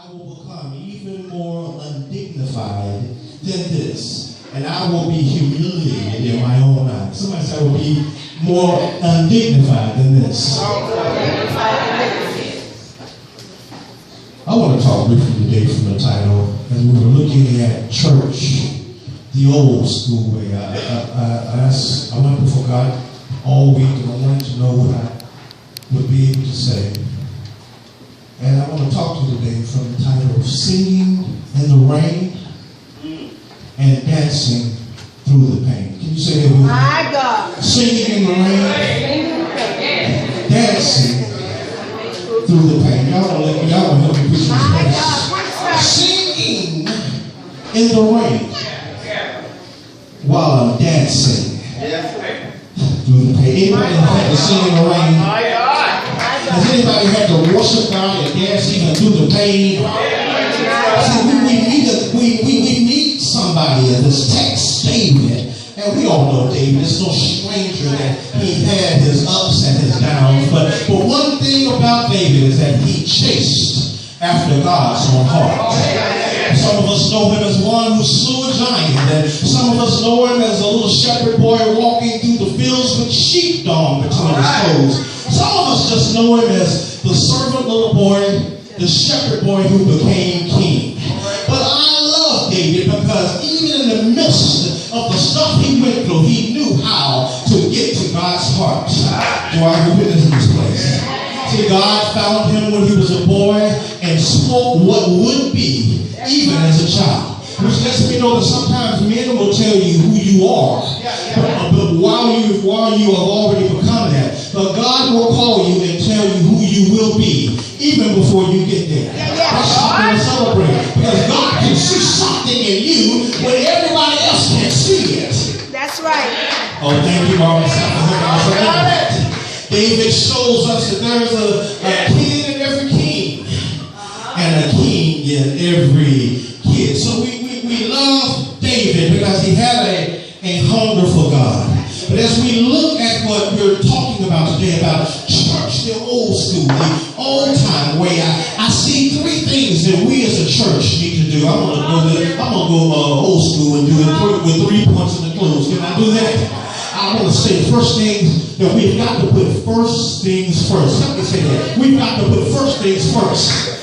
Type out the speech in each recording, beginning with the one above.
I will become even more undignified than this, and I will be humiliated in my own eyes. Somebody say I will be more undignified than this. I want to talk briefly today from the title, as we were looking at church, the old school way. I went before God all week, and I wanted to know what I would be able to say. And I want to talk to you today from the title of Singing in the Rain and Dancing Through the Pain. Can you say that with me? My God. Singing in the rain, dancing through the pain. Y'all don't help me preach this. Singing in the rain while I'm dancing through the pain. Anybody had to sing in the rain? Has anybody had to worship God and dance even through the pain? See, we need somebody in this text, David. And we all know David. It's no stranger that he had his ups and his downs. But one thing about David is that he chased after God's own heart. Some of us know him as one who slew a giant. And some of us know him as a little shepherd boy walking through the fields with sheepdog between his toes. Some of us just know him as the servant little boy, the shepherd boy who became king. But I love David because even in the midst of the stuff he went through, he knew how to get to God's heart. Do I have a witness in this place? See, God found him when he was a boy and spoke what would be even as a child. Which lets me know that sometimes men will tell you who you are, but while you have already become that, but God will call you and tell you who you will be even before you get there. That's something to celebrate, because God can see something in you when everybody else can't see it. That's right. Oh, thank you, Mama. David shows us that there's a kid in every king and a king in every kid. So we love David because he had a hunger for God. But as we look at what we're talking about today, about church, the old school, the old time way, I see three things that we as a church need to do. I'm gonna go old school and do it with 3 points in the close. Can I do that? I want to say the first thing that we've got to put first things first. Let me say that. We've got to put first things first.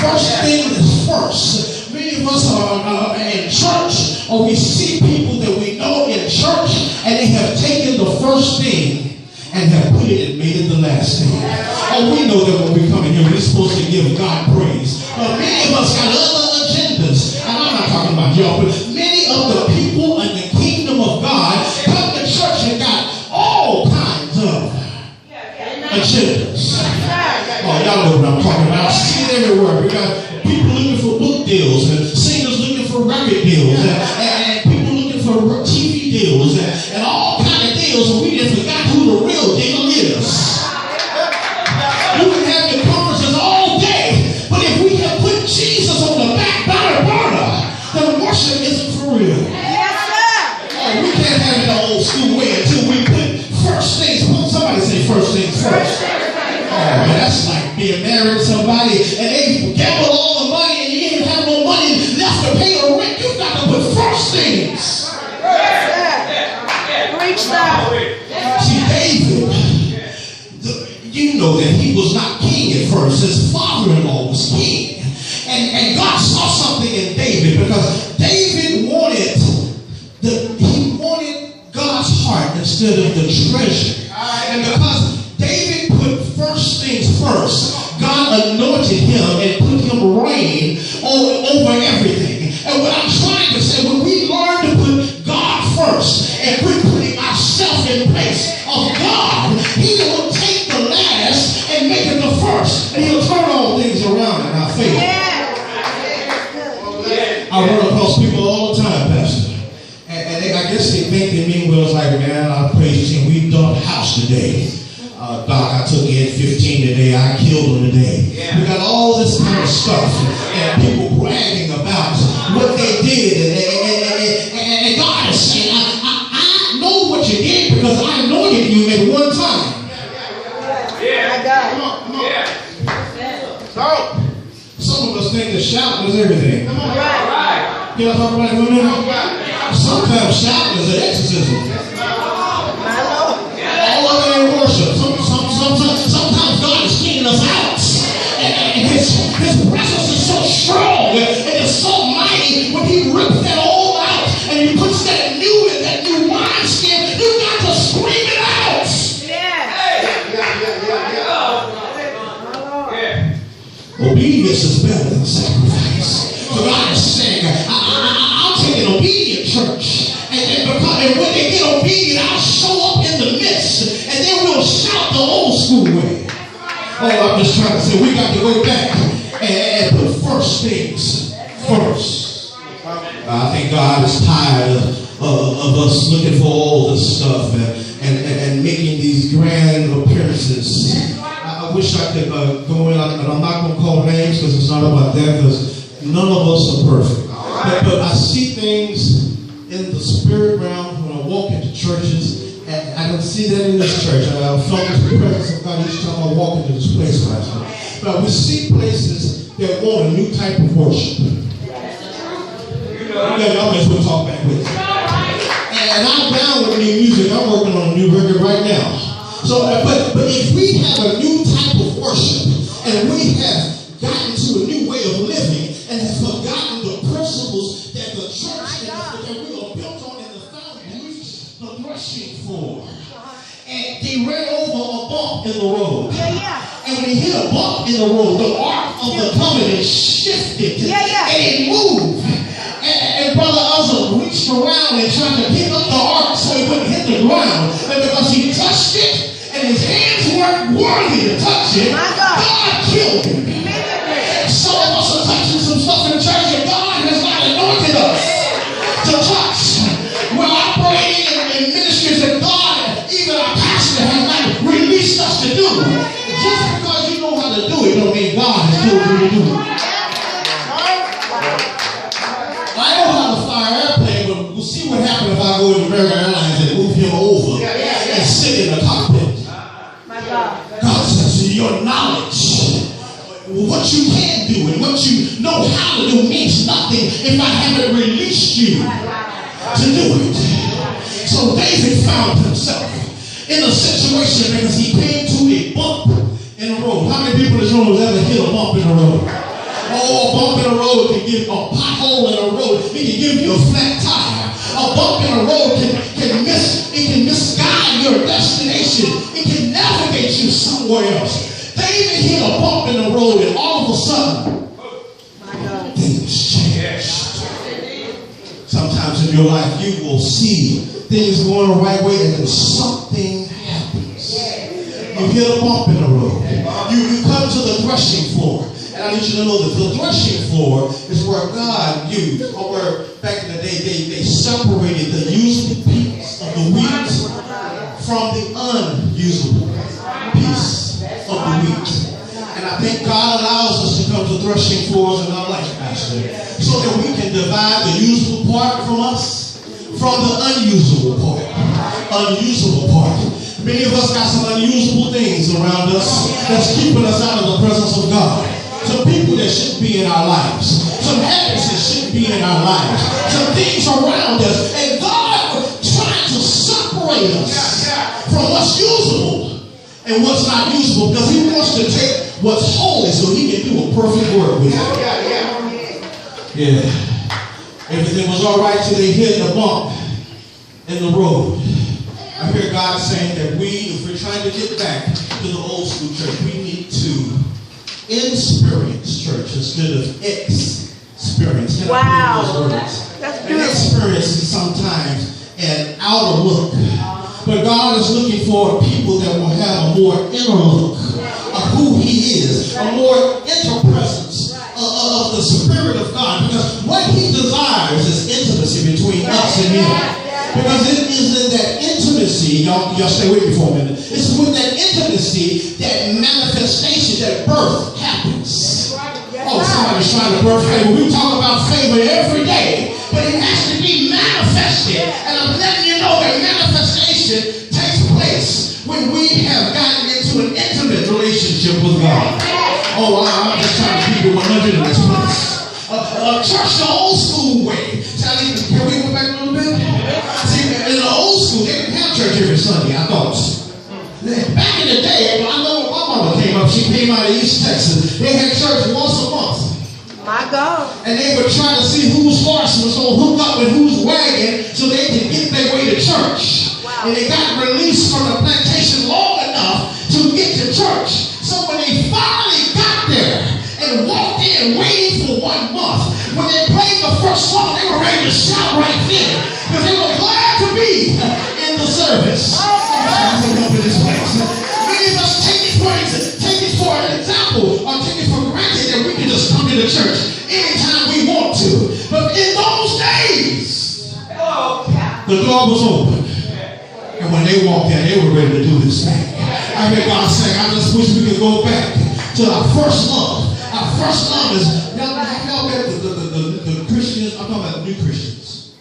First thing is first. Many of us are in church, or we see people that we know in church, and they have taken the first thing and have put it and made it the last thing. Oh, we know that when we come in here, we're supposed to give God praise. But many of us got other agendas. And I'm not talking about y'all, but many of the people in the kingdom of God come to church and got all kinds of agendas. Oh, y'all know what I'm talking about. I see it everywhere. We got people looking for book deals, and singers looking for record deals, and people looking for TV deals, and all kind of deals, and we just forgot who the real deal is. You can have your conferences all day, but if we can put Jesus on the back burner, then worship isn't for real. Yes, sir. Oh, we can't have it the old school way until we put first things. Somebody say first things first. Oh, man, that's like being married to somebody and they gamble all the money and you didn't have no money left to pay the rent. You've got to put first things. Preach that. See, David, you know that he was not king at first. His father-in-law was king. And God saw something in David because David wanted God's heart instead of the treasure. And because David put first things first, God anointed him and put him reign over everything. And what I'm trying to say, when we learn to put God first and quit putting ourselves in place of God, he will take the last and make it the first. And he'll turn all things around in our favor. I run across people all the time, Pastor. And I guess they think they mean well. It's like, man, I praise you. We dumped the house today. Doc, I took in 15 today. I killed them today. Yeah. We got all this kind of stuff. And people bragging about what they did. And God is saying, I know what you did because I anointed you at one time. Yeah. My God. Come on. So, some of us think that shouting is everything. All right. You know what I'm talking about, women? Sometimes shouting is an exorcism. My Lord. All of it ain't worship. Sometimes God is cleaning us out. And his presence is so strong and it's so mighty when he rips that old out and he puts that new in that new wineskin. You got to scream it out. Obedience is better than sacrifice. So God is saying, I'll take an obedient church. And when they get obedient, I'll show up in the midst. And then we'll shout the old school way. Oh, I'm just trying to say, we got to go back and put first things first. I think God is tired of us looking for all this stuff and making these grand appearances. I wish I could go in, and I'm not going to call names because it's not about that, because none of us are perfect. But I see things in the spirit realm when I walk into churches, and I don't see that in this church. I felt the presence of God each time I walk into this place last night. But we see places that want a new type of worship. Y'all may as well talk back with me. And I'm down with new music. I'm working on a new record right now. So, but if we have a new type of worship, and we have gotten to a new way of living, and have forgotten the principles that the church that we are built on in the foundation, the threshing floor, and they ran over a bump in the road. And when they hit a bump in the road, the ark of the covenant shifted, and it moved. And Brother Uzzah reached around and tried to pick up the ark so it wouldn't hit the ground. And because he touched it, and his hands weren't worthy to touch it, God killed him. Some of us are touching some stuff in the church that God has not anointed us to touch. We're operating in ministries that God, even our pastor, has not released us to do. Just because you know how to do it don't mean God has told you to do it. I know how to fly an airplane, but we'll see what happens if I go to American Airlines and move him over and sit in the cockpit. God says your knowledge, what you can do and what you know how to do means nothing if I haven't released you to do it. So David found himself in a situation because he came to a bump in the road. How many people in this room has ever hit a bump in the road? Oh, a bump in the road can give a pothole in the road. It can give you a flat tire. A bump in the road can misguide your destination. It can navigate you somewhere else. David hit a bump in the road, and all of a sudden, things changed. Sometimes in your life, you will see things going the right way, and then something happens. You hit a bump in the road. You come to the threshing floor. And I need you to know that the threshing floor is where God used, or where back in the day they separated the usable piece of the wheat from the unusable piece of the wheat. And I think God allows us to come to threshing floors in our life, Pastor, so that we can divide the usable part from us from the unusable part. Unusable part. Many of us got some unusable things around us that's keeping us out of the presence of God. Some people that shouldn't be in our lives. Some habits that shouldn't be in our lives. Some things around us. And God trying to separate us from what's usable and what's not usable, because he wants to take what's holy so he can do a perfect work with it. Yeah. Everything was all right till they hit the bump in the road. I hear God saying that if we're trying to get back to the old school church, we need to experience church instead of experience. Wow. That's an experience is sometimes an outer look. But God is looking for people that will have a more inner look of who he is, a more inner presence of the Spirit of God. Because what he desires is intimacy between us and him. Because it is in that intimacy, y'all stay with me for a minute. It's with that intimacy, that manifestation, that birth happens. Oh, somebody's trying to birth favor. We talk about favor every day, but it has to be manifested. And I'm letting you know that manifestation takes place when we have gotten into an intimate relationship with God. Oh, I'm just trying to keep it 100 in this place. Church the old school way. Sally, can we go back a little bit? See, in the old school, they didn't have church every Sunday, I thought. Back in the day, I know when my mama came up, she came out of East Texas. They had church once a month. My God. And they would try to see whose horse was going to hook up with whose wagon so they could get their way to church. Wow. And they got released from the plantation long enough to get to church. So when they finally got there and walked in waiting for 1 month, when they played the first song, they were ready to shout right then because they were glad to be in the service. Many of us take it for an example or take it for granted that we can just come to the church anytime we want to. But in those days, the door was open. And when they walked in, they were ready to do this thing. I hear God saying, I just wish we could go back to our first love. Our first love is, y'all met the Christians, I'm talking about new Christians.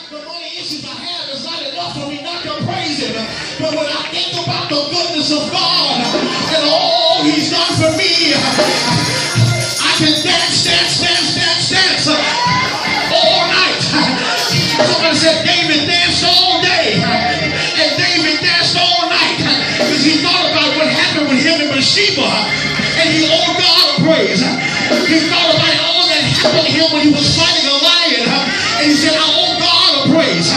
The money issues I have is not enough for me not to praise Him. But when I think about the goodness of God and all He's done for me, I can dance all night. Somebody said David danced all day, and David danced all night because he thought about what happened with him and Bathsheba, and he owed God a praise. He thought about all that happened to him when he was fighting a lion, and he said, I owe God a praise.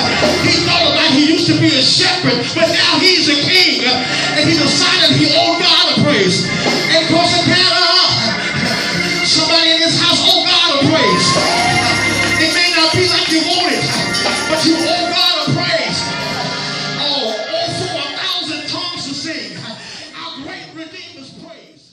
He thought about he used to be a shepherd, but now he's a king, and he decided he owed God a praise. And of course, somebody in this house owe God a praise. It may not be like you want it, but you owe God a praise. Oh, for 1,000 tongues to sing. Our great Redeemer's praise.